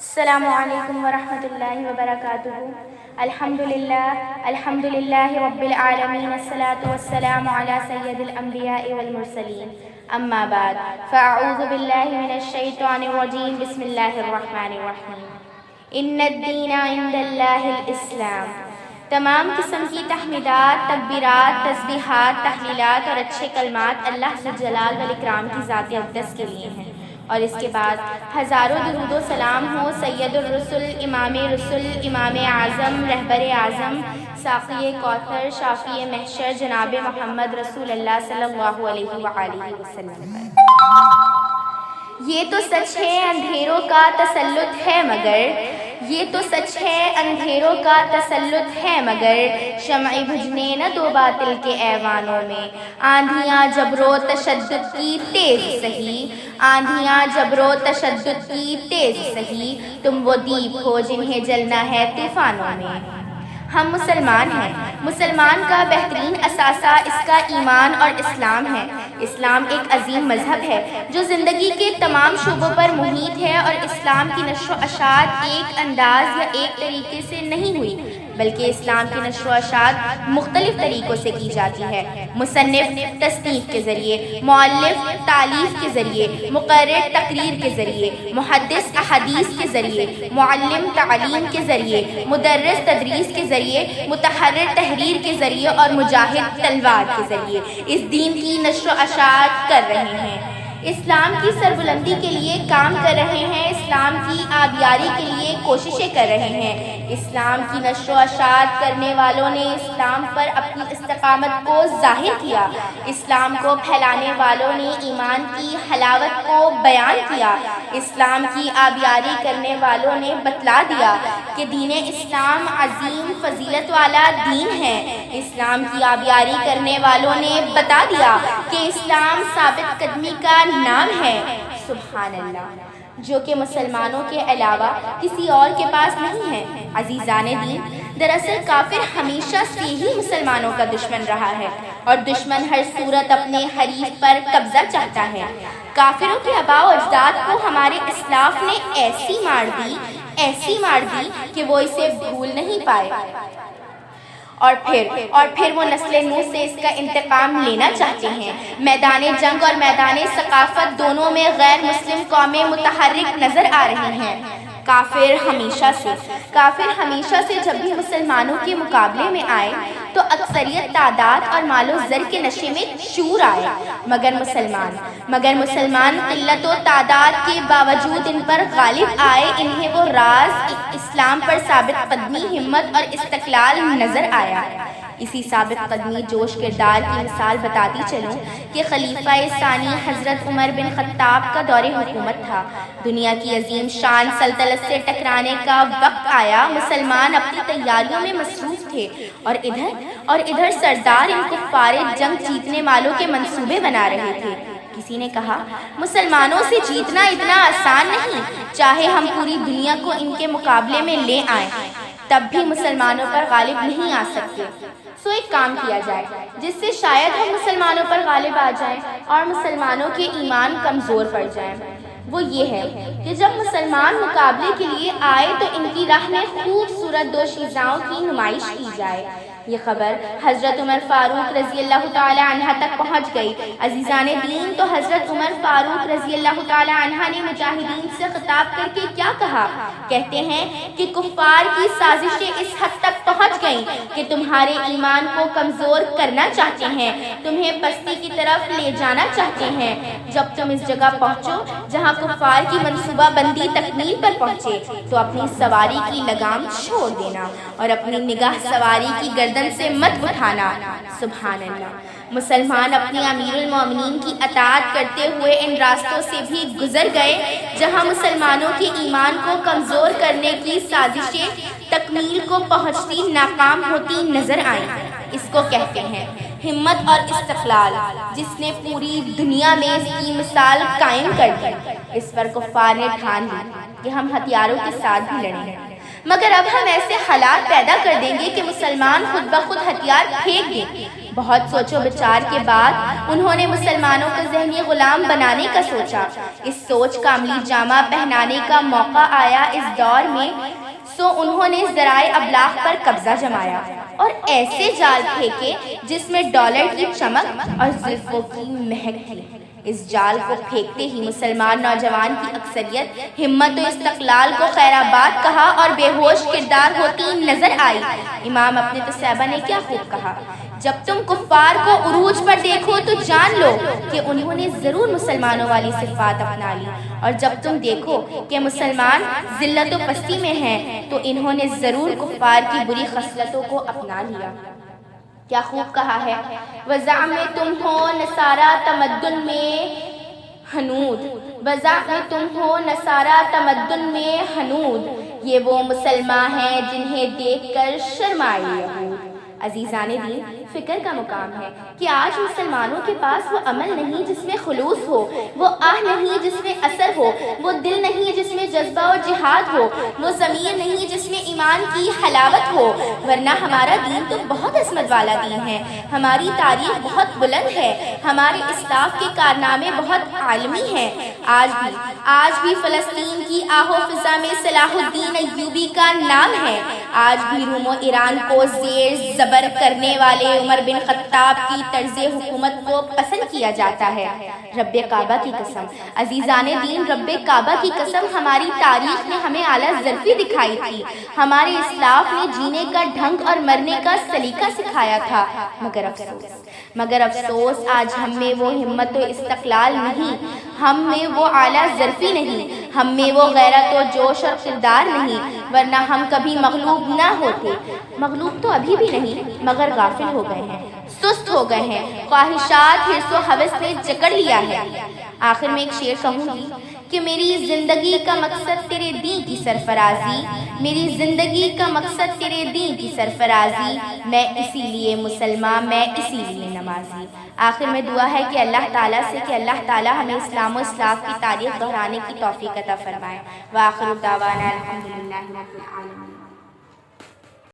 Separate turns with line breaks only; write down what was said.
السلام علیکم ورحمۃ اللہ وبرکاتہ۔ الحمد للہ رب العالمین، الصلاۃ والسلام علی سید الانبیاء والمرسلین، اما بعد فاعوذ باللہ من الشیطان الرجیم، بسم اللہ الرحمن الرحیم۔ ان الدین عند اللہ الاسلام۔ تمام قسم کی تحمیدات، تکبیرات، تسبیحات، تحلیلات اور اچھے کلمات اللہ ذوالجلال والاکرام کی ذات اقدس کے لیے ہیں، اور اس کے بعد ہزاروں درود و سلام ہو سید الرسل، امام رسل، امام اعظم، رہبر اعظم، ساقی کوثر، شافی محشر، جناب محمد رسول اللہ صلی اللہ علیہ وآلہ وسلم پر۔ یہ تو سچ ہے اندھیروں کا تسلط ہے مگر، یہ تو سچ ہے اندھیروں کا تسلط ہے مگر، شمع بجھنے نہ دو باطل کے ایوانوں میں۔ آندھیاں جبر و تشدد کی تیز سہی، آندھیاں جبر و تشدد کی تیز سہی، تم وہ دیپ ہو جنہیں جلنا ہے طوفانوں میں۔ ہم مسلمان ہیں، مسلمان کا بہترین اثاثہ اس کا ایمان اور اسلام ہے۔ اسلام ایک عظیم مذہب ہے جو زندگی کے تمام شعبوں پر محیط ہے، اور اسلام کی نشر و اشاعت ایک انداز یا ایک طریقے سے نہیں ہوئی، بلکہ اسلام کی نشر و اشاعت مختلف طریقوں سے کی جاتی ہے۔ مصنف تصنیف کے ذریعے، مؤلف تالیف کے ذریعے، مقرر تقریر کے ذریعے، محدث احادیث کے ذریعے، معلم تعلیم کے ذریعے، مدرس تدریس کے ذریعے، متحرر تحریر کے ذریعے، اور مجاہد تلوار کے ذریعے اس دین کی نشر و اشاعت کر رہے ہیں۔ اسلام کی سربلندی کے لیے کام کر رہے ہیں، اسلام کی آبیاری کے لیے کوششیں کر رہے ہیں۔ اسلام کی نشر و اشاعت کرنے والوں نے اسلام پر اپنی استقامت کو ظاہر کیا، اسلام کو پھیلانے والوں نے ایمان کی حلاوت کو بیان کیا، اسلام کی آبیاری کرنے والوں نے بتلا دیا کہ دین اسلام عظیم فضیلت والا دین ہے، اسلام کی آبیاری کرنے والوں نے بتا دیا کہ اسلام ثابت قدمی کا نام ہے۔ سبحان اللہ، جو کہ مسلمانوں کے علاوہ کسی اور کے پاس نہیں ہے۔ عزیزان دین، دراصل کافر ہمیشہ سے ہی مسلمانوں کا دشمن رہا ہے، اور دشمن ہر صورت اپنے حریف پر قبضہ چاہتا ہے۔ کافروں کے آباء و اجداد کو ہمارے اسلاف نے ایسی مار دی کہ وہ اسے بھول نہیں پائے، اور پھر وہ نسل نوح سے اس کا انتقام لینا چاہتے ہیں۔ میدان جنگ اور میدان ثقافت دونوں میں غیر مسلم قومیں متحرک نظر آ رہی ہیں۔ کافر ہمیشہ سے جب بھی مسلمانوں کے مقابلے میں آئے تو اکثریت تعداد اور مال و زر کے نشے میں چور آئے، مگر مسلمان قلت و تعداد کے باوجود ان پر غالب آئے۔ انہیں وہ راز اسلام پر ثابت قدمی، ہمت اور استقلال نظر آیا۔ اسی ثابت قدمی جوش کردار کی مثال بتاتی چلوں کہ خلیفہ ثانی حضرت عمر بن خطاب کا دور حکومت تھا۔ دنیا کی عظیم شان سلطنت سے ٹکرانے کا وقت آیا۔ مسلمان اپنی تیاریوں میں مصروف تھے، اور ادھر سردار ان کفار جنگ جیتنے والوں کے منصوبے بنا رہے تھے۔ کسی نے کہا، مسلمانوں سے جیتنا اتنا آسان نہیں، چاہے ہم پوری دنیا کو ان کے مقابلے میں لے آئیں، تب بھی مسلمانوں پر غالب نہیں آ سکتے۔ سو ایک کام کیا جائے جس سے شاید ہم مسلمانوں پر غالب آ جائیں اور مسلمانوں کے ایمان کمزور پڑ جائیں۔ وہ یہ ہے کہ جب مسلمان مقابلے کے لیے آئے تو ان کی راہ میں خوبصورت دوشیزاؤں کی نمائش کی جائے۔ یہ خبر حضرت عمر فاروق رضی اللہ تعالی عنہ تک پہنچ گئی۔ عزیزان دین، تو حضرت عمر فاروق رضی اللہ تعالی عنہ نے مجاہدین سے خطاب کر کے کیا کہا؟ کہتے ہیں کہ کفار کی سازشیں اس حد تک پہنچ گئیں کہ تمہارے ایمان کو کمزور کرنا چاہتے ہیں، تمہیں پستی کی طرف لے جانا چاہتے ہیں۔ جب تم اس جگہ پہنچو جہاں کفار کی منصوبہ بندی تکمیل پر پہنچے تو اپنی سواری کی لگام چھوڑ دینا اور اپنی نگاہ سواری کی گردن سے مت اٹھانا۔ سبحان اللہ، مسلمان اپنی امیر المومنین کی اطاعت کرتے ہوئے ان راستوں سے بھی گزر گئے جہاں مسلمانوں کے ایمان کو کمزور کرنے کی سازشیں تکمیل کو پہنچتی ناکام ہوتی نظر آئیں۔ اس کو کہتے ہیں ہمت اور استقلال، جس نے پوری دنیا میں اس کی مثال قائم کر دی۔ اس پر کفار نے ٹھان لی کہ ہم ہتھیاروں کے ساتھ بھی لڑیں گے۔ مگر اب ہم ایسے حالات پیدا کر دیں گے کہ مسلمان خود بخود ہتھیار پھینک دیں۔ بہت سوچ و بچار کے بعد انہوں نے مسلمانوں کو ذہنی غلام بنانے کا سوچا۔ اس سوچ کا عملی جامہ پہنانے کا موقع آیا اس دور میں، سو انہوں نے ذرائع ابلاغ پر قبضہ جمایا اور ایسے جال پھینکے جس میں ڈالر کی چمک اور زلفوں کی مہک تھی۔ اس جال کو پھینکتے ہی مسلمان نوجوان کی اکثریت ہمت و استقلال کو خیرآباد کہا اور بے ہوش کردار ہوتی نظر آئی۔ امام اپنے تصیبہ نے کیا خوب کہا، جب تم کفار کو عروج پر دیکھو تو جان لو کہ انہوں نے ضرور مسلمانوں والی صفات اپنا لی، اور جب تم دیکھو کہ مسلمان ذلت و پستی میں ہیں تو انہوں نے ضرور کفار کی بری خصلتوں کو اپنا لیا۔ کیا خوب کہا ہے، وضع میں تم ہو نصارہ تمدن میں ہنود، وضع میں تم ہو نصارہ تمدن میں ہنود، یہ وہ مسلمان ہیں جنہیں دیکھ کر شرمائے یہود۔ عزیزان دین، فکر کا مقام ہے کہ آج مسلمانوں کے پاس وہ عمل نہیں جس میں خلوص ہو، وہ آہ نہیں جس میں اثر ہو، وہ دل نہیں جس میں جذبہ اور جہاد ہو، وہ ضمیر نہیں جس میں ایمان کی حلاوت ہو، ورنہ ہمارا دین تو بہت عظمت والا دین ہے، ہماری تاریخ بہت بلند ہے، ہمارے اسلاف کے کارنامے بہت عالمی ہیں۔ آج بھی فلسطین کی آہ و فضا میں صلاح الدین ایوبی کا نام ہے، آج بھی روم و ایران کو زیر زبر کرنے والے عمر بن خطاب کی طرز حکومت کو پسند کیا جاتا ہے۔ رب کعبہ کی قسم، عزیزان دین، رب کعبہ کی قسم، ہماری تاریخ نے ہمیں اعلیٰ ظرفی دکھائی تھی، ہمارے اسلاف نے جینے کا ڈھنگ اور مرنے کا سلیقہ سکھایا تھا، مگر افسوس آج ہم میں وہ ہمت و استقلال نہیں، ہم میں وہ اعلیٰ ظرفی نہیں، ہم میں وہ غیرت و جوش اور کردار نہیں، ورنہ ہم کبھی مغلوب نہ ہوتے۔ مغلوب تو ابھی بھی نہیں، مگر غافل ہو گئے ہیں، سست ہو گئے ہیں، خواہشات، حرص و ہوس نے جکڑ لیا ہے۔ آخر میں ایک شعر کہوں گی کہ میری زندگی کا مقصد تیرے دین کی سرفرازی، میری زندگی کا مقصد تیرے دین کی سرفرازی، میں اسی لیے مسلمان، میں اسی لیے نمازی۔ آخر میں دعا ہے کہ اللہ تعالیٰ سے کہ اللہ تعالیٰ ہمیں اسلام و اسلاف کی تاریخ دہرانے کی توفیق عطا فرمائے۔ وآخر دعوانا الحمدللہ رب العالمین۔